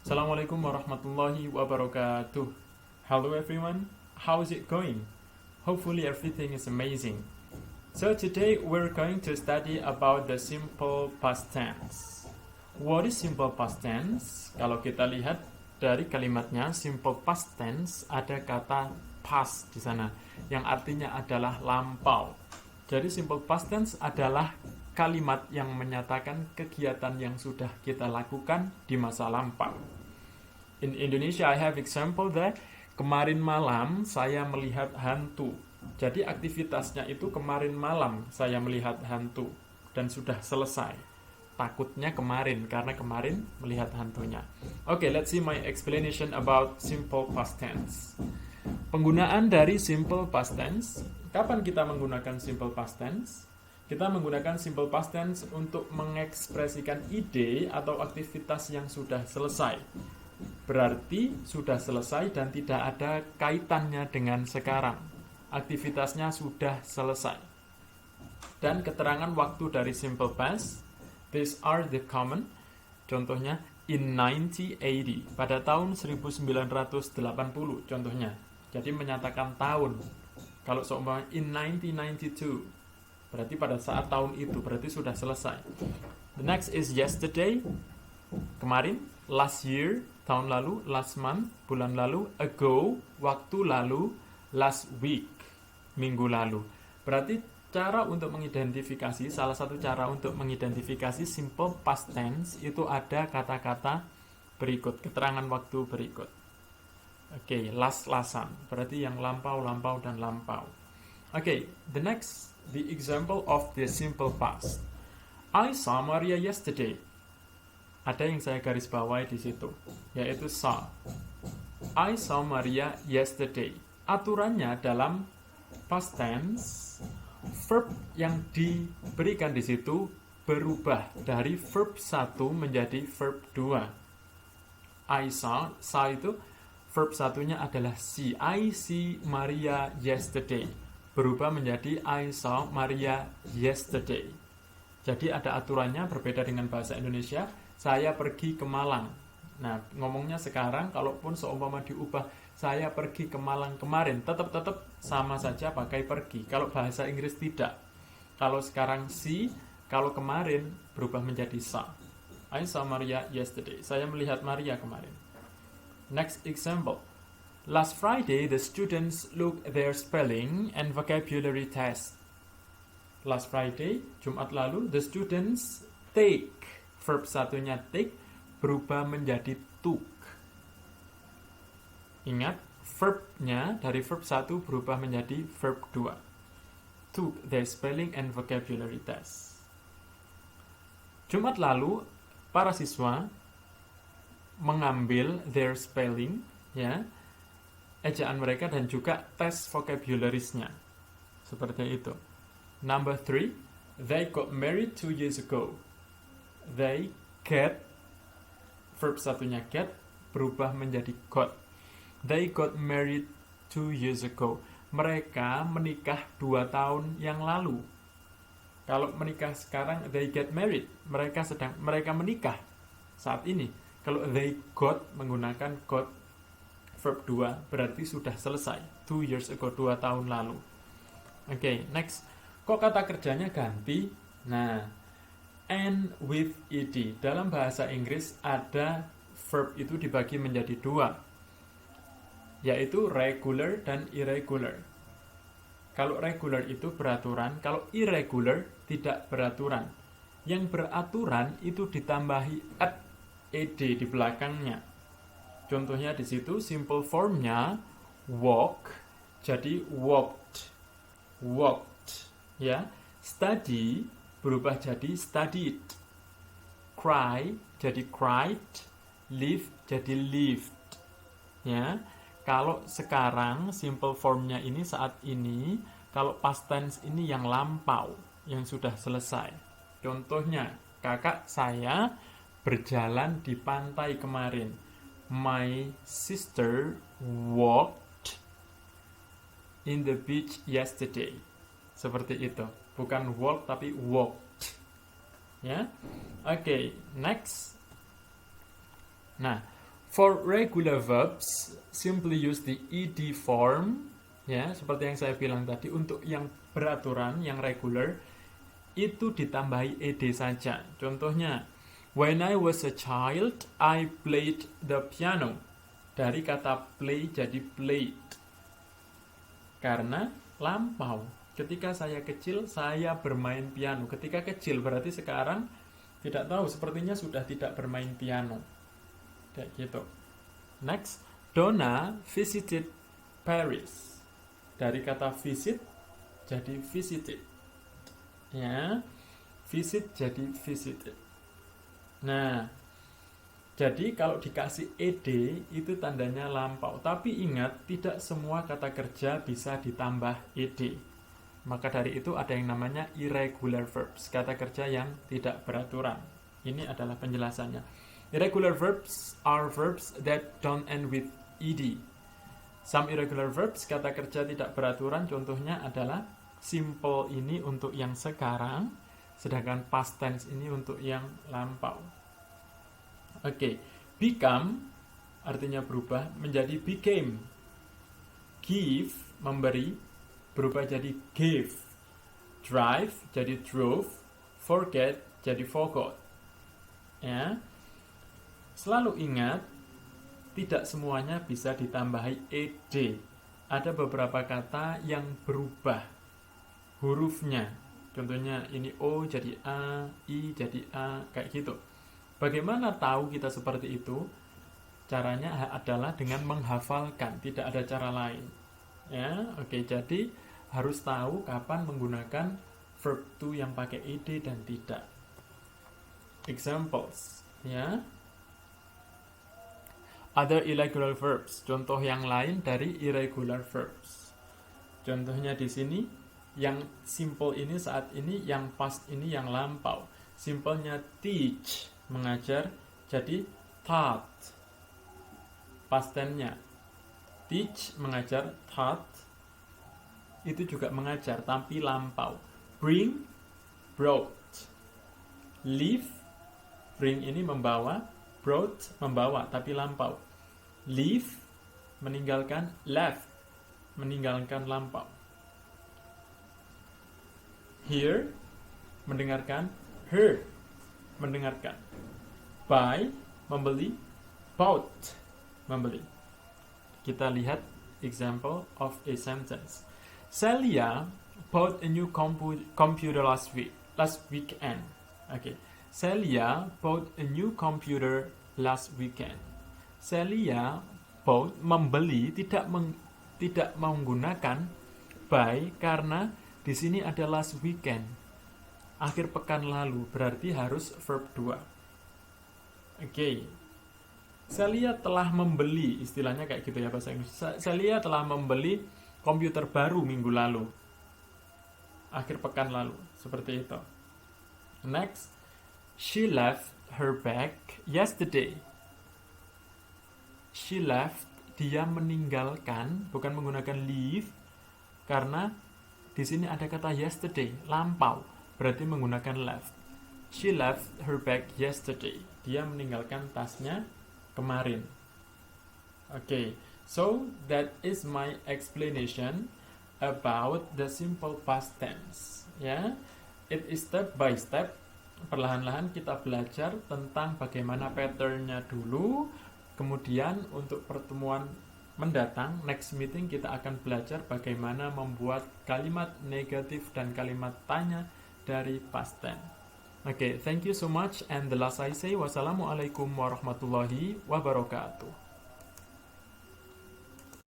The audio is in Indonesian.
Assalamualaikum warahmatullahi wabarakatuh. Hello everyone, how is it going? Hopefully everything is amazing. So today we're going to study about the simple past tense. What is simple past tense? Kalau kita lihat dari kalimatnya simple past tense ada kata past di sana yang artinya adalah lampau. Jadi simple past tense adalah kalimat yang menyatakan kegiatan yang sudah kita lakukan di masa lampau. In Indonesia, I have example that kemarin malam saya melihat hantu. Jadi aktivitasnya itu kemarin malam saya melihat hantu dan sudah selesai. Takutnya kemarin karena kemarin melihat hantunya. Okay, let's see my explanation about simple past tense. Penggunaan dari simple past tense. Kapan kita menggunakan simple past tense? Kita menggunakan simple past tense untuk mengekspresikan ide atau aktivitas yang sudah selesai. Berarti sudah selesai dan tidak ada kaitannya dengan sekarang. Aktivitasnya sudah selesai. Dan keterangan waktu dari simple past, these are the common. Contohnya, in 1980, pada tahun 1980, contohnya. Jadi menyatakan tahun. Kalau seumpama in 1992, berarti pada saat tahun itu, berarti sudah selesai. The next is yesterday, kemarin, last year, tahun lalu, last month, bulan lalu, ago, waktu lalu, last week, minggu lalu. Berarti cara untuk mengidentifikasi, salah satu cara untuk mengidentifikasi simple past tense itu ada kata-kata berikut, keterangan waktu berikut. Oke, last-lasan, berarti yang lampau, lampau, dan lampau. Oke, the next, the example of the simple past. I saw Maria yesterday. Ada yang saya garis bawahi di situ, yaitu saw. I saw Maria yesterday. Aturannya dalam past tense, verb yang diberikan di situ berubah dari verb 1 menjadi verb 2. I saw itu verb satunya adalah see. I see Maria yesterday. Berubah menjadi I saw Maria yesterday. Jadi ada aturannya berbeda dengan bahasa Indonesia. Saya pergi ke Malang. Nah, ngomongnya sekarang, kalaupun seumpama diubah, saya pergi ke Malang kemarin, tetap sama saja pakai pergi. Kalau bahasa Inggris tidak. Kalau sekarang see, kalau kemarin berubah menjadi saw. I saw Maria yesterday. Saya melihat Maria kemarin. Next example. Last Friday, the students look their spelling and vocabulary test. Last Friday, Jumat lalu, the students take. Verb satunya take berubah menjadi took. Ingat, verbnya dari verb 1 berubah menjadi verb 2. Took their spelling and vocabulary test. Jumat lalu, para siswa mengambil their spelling, ya, ejaan mereka dan juga tes vocabularies-nya. Seperti itu. Number 3, they got married 2 years ago. They get, verb satunya get berubah menjadi got. They got married 2 years ago. Mereka menikah 2 tahun yang lalu. Kalau menikah sekarang, they get married. Mereka menikah saat ini. Kalau they got menggunakan got verb 2 berarti sudah selesai. 2 years ago, 2 tahun lalu. Oke, next. Kok kata kerjanya ganti? Nah, and with ed. Dalam bahasa Inggris ada verb itu dibagi menjadi 2, yaitu regular dan irregular. Kalau regular itu beraturan, kalau irregular tidak beraturan. Yang beraturan itu ditambahi ed di belakangnya. Contohnya di situ simple formnya walk jadi walked. Walked, ya. Study berubah jadi studied. Cry jadi cried. Live jadi lived. Ya. Kalau sekarang simple formnya ini saat ini, kalau past tense ini yang lampau, yang sudah selesai. Contohnya, kakak saya berjalan di pantai kemarin. My sister walked in the beach yesterday. Seperti itu. Bukan walk tapi walked. Ya. Oke, next. Nah, For regular verbs, simply use the ed form. Ya, seperti yang saya bilang tadi, untuk yang beraturan, yang regular, itu ditambahi ed saja. Contohnya, when I was a child, I played the piano. Dari kata play jadi played. Karena lampau. Ketika saya kecil, saya bermain piano. Ketika kecil, berarti sekarang tidak tahu, sepertinya sudah tidak bermain piano. Kayak gitu. Next, Donna visited Paris. Dari kata visit jadi visited. Ya, visit jadi visited. Nah, jadi kalau dikasih ed itu tandanya lampau. Tapi ingat, tidak semua kata kerja bisa ditambah ed. Maka dari itu ada yang namanya irregular verbs, kata kerja yang tidak beraturan. Ini adalah penjelasannya. Irregular verbs are verbs that don't end with ed. Some irregular verbs, kata kerja tidak beraturan, contohnya adalah simple ini untuk yang sekarang, sedangkan past tense ini untuk yang lampau. Oke, become artinya berubah menjadi became. Give, memberi, berubah jadi gave. Drive jadi drove. Forget jadi forgot. Ya. Selalu ingat, tidak semuanya bisa ditambahi ed. Ada beberapa kata yang berubah hurufnya. Contohnya ini O jadi A, I jadi A, kayak gitu. Bagaimana tahu kita seperti itu? Caranya adalah dengan menghafalkan, tidak ada cara lain. Ya, oke, jadi harus tahu kapan menggunakan verb to yang pakai ed dan tidak. Examples, ya. Other irregular verbs, contoh yang lain dari irregular verbs. Contohnya di sini, yang simple ini saat ini, yang past ini yang lampau. Simplenya teach, mengajar, jadi taught. Past tense-nya teach, mengajar, taught, itu juga mengajar, tapi lampau. Bring, brought. Leave, bring ini membawa, brought, membawa, tapi lampau. Leave, meninggalkan, left, meninggalkan lampau. Hear, mendengarkan, heard, mendengarkan. Buy, membeli, bought, membeli. Kita lihat example of a sentence. Celia bought a new computer last weekend. Okay. Celia bought a new computer last weekend. Celia bought, membeli, tidak menggunakan buy karena di sini ada last weekend, akhir pekan lalu, berarti harus verb 2. Oke. Celia telah membeli, istilahnya kayak gitu ya bahasa Inggris. Celia telah membeli komputer baru minggu lalu, akhir pekan lalu, seperti itu. Next, she left her bag yesterday. She left, dia meninggalkan, bukan menggunakan leave, karena di sini ada kata yesterday, lampau, berarti menggunakan left. She left her bag yesterday. Dia meninggalkan tasnya kemarin. Okay, so that is my explanation about the simple past tense. Ya, it is step by step. Perlahan-lahan kita belajar tentang bagaimana patternnya dulu. Kemudian untuk pertemuan mendatang, next meeting, kita akan belajar bagaimana membuat kalimat negatif dan kalimat tanya dari past tense. Okay, thank you so much. And the last I say, wassalamualaikum warahmatullahi wabarakatuh.